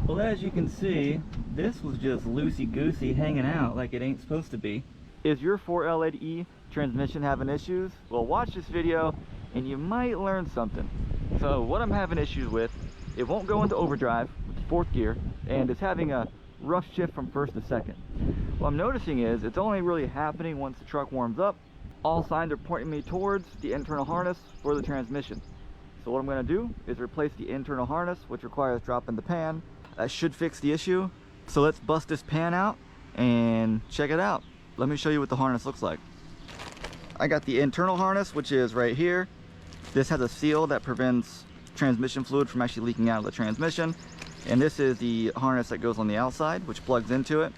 Well, as you can see, this was just loosey-goosey hanging out like it ain't supposed to be. Is your 4L8E transmission having issues? Well, watch this video and you might learn something. So what I'm having issues with, it won't go into overdrive with fourth gear, and it's having a rough shift from first to second. What I'm noticing is it's only really happening once the truck warms up. All signs are pointing me towards the internal harness for the transmission. So what I'm going to do is replace the internal harness, which requires dropping the pan. That should fix the issue. So let's bust this pan out and check it out. Let me show you what the harness looks like. I got the internal harness, which is right here. This has a seal that prevents transmission fluid from actually leaking out of the transmission. And this is the harness that goes on the outside, which plugs into it.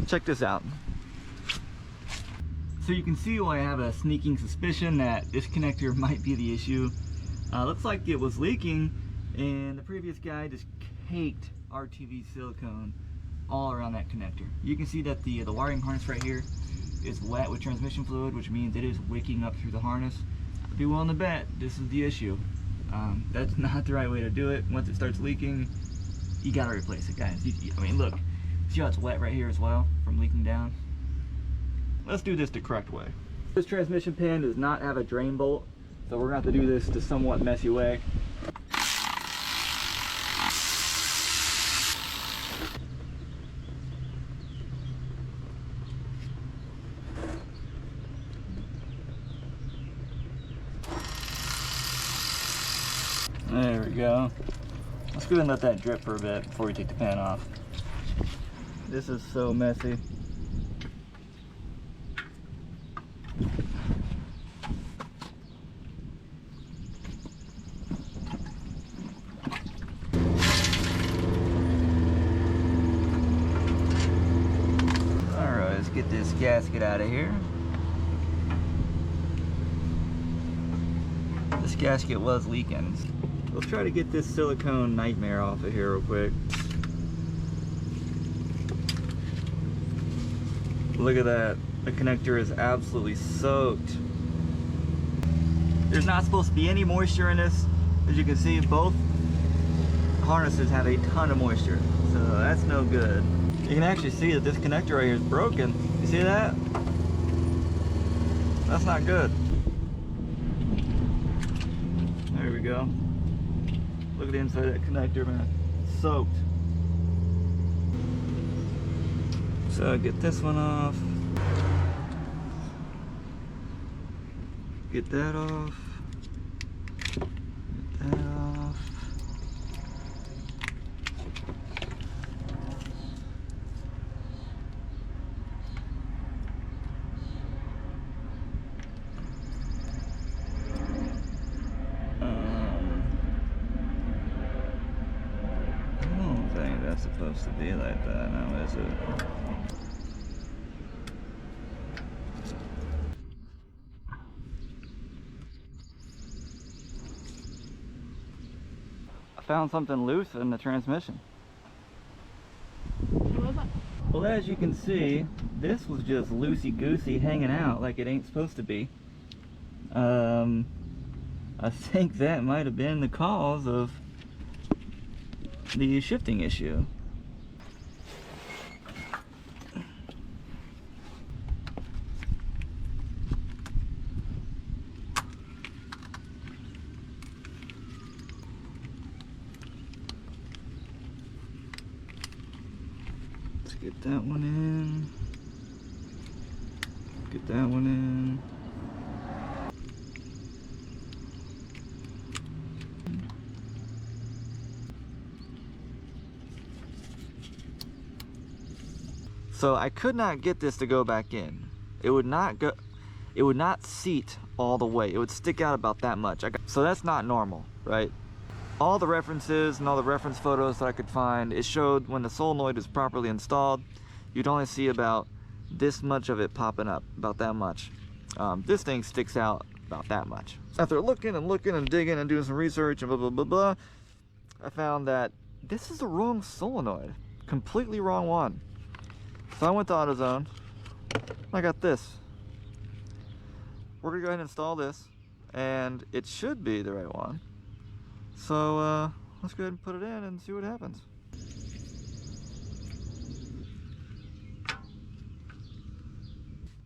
Check this out. So you can see why I have a sneaking suspicion that this connector might be the issue. Looks like it was leaking, and the previous guy just caked RTV silicone all around that connector. You can see that the wiring harness right here is wet with transmission fluid, which means it is wicking up through the harness. I'd be willing to bet this is the issue. That's not the right way to do it. Once it starts leaking, you gotta replace it, guys. I mean, look, see how it's wet right here as well from leaking down? Let's do this the correct way. This transmission pan does not have a drain bolt, so we're gonna have to do this the somewhat messy way. There we go. Let's go ahead and let that drip for a bit before we take the pan off. This is so messy. Alright, let's get this gasket out of here. This gasket was leaking. Let's try to get this silicone nightmare off of here real quick. Look at that. The connector is absolutely soaked. There's not supposed to be any moisture in this. As you can see, both harnesses have a ton of moisture. So that's no good. You can actually see that this connector right here is broken. You see that? That's not good. There we go. Look at the inside of that connector, man. It's soaked. So get this one off. Get that off. Get that off. That's supposed to be like that now, is it? I found something loose in the transmission. What was that? Well, as you can see, this was just loosey-goosey hanging out like it ain't supposed to be. I think that might have been the cause of the shifting issue. Let's get that one in. Get that one in. So I could not get this to go back in. It would not go, it would not seat all the way. It would stick out about that much. So that's not normal, right? All the references and all the reference photos that I could find, it showed when the solenoid is properly installed, you'd only see about this much of it popping up, about that much. This thing sticks out about that much. After looking and looking and digging and doing some research and blah, blah, blah, blah, I found that this is the wrong solenoid. Completely wrong one. So I went to AutoZone. I got this. We're gonna go ahead and install this, and it should be the right one. So let's go ahead and put it in and see what happens.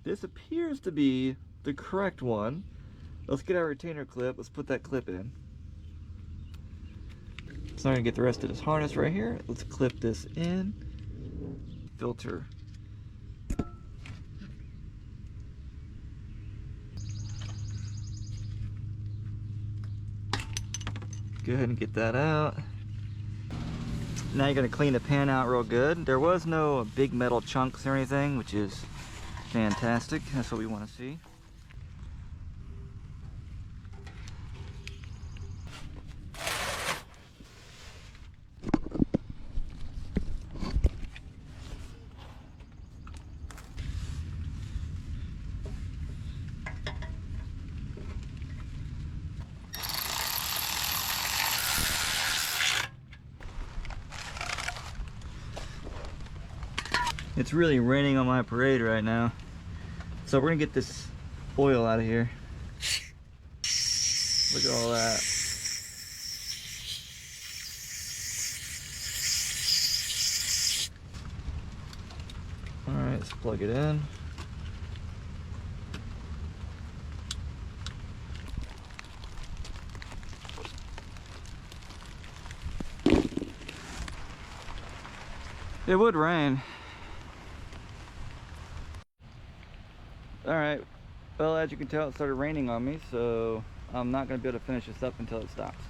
This appears to be the correct one. Let's get our retainer clip. Let's put that clip in. So I'm gonna get the rest of this harness right here. Let's clip this in. Filter. Go ahead and get that out. Now you're gonna clean the pan out real good. There was no big metal chunks or anything, which is fantastic. That's what we want to see. It's really raining on my parade right now. So we're gonna get this oil out of here. Look at all that. All right, let's plug it in. It would rain. All right, well, as you can tell, it started raining on me, so I'm not gonna be able to finish this up until it stops.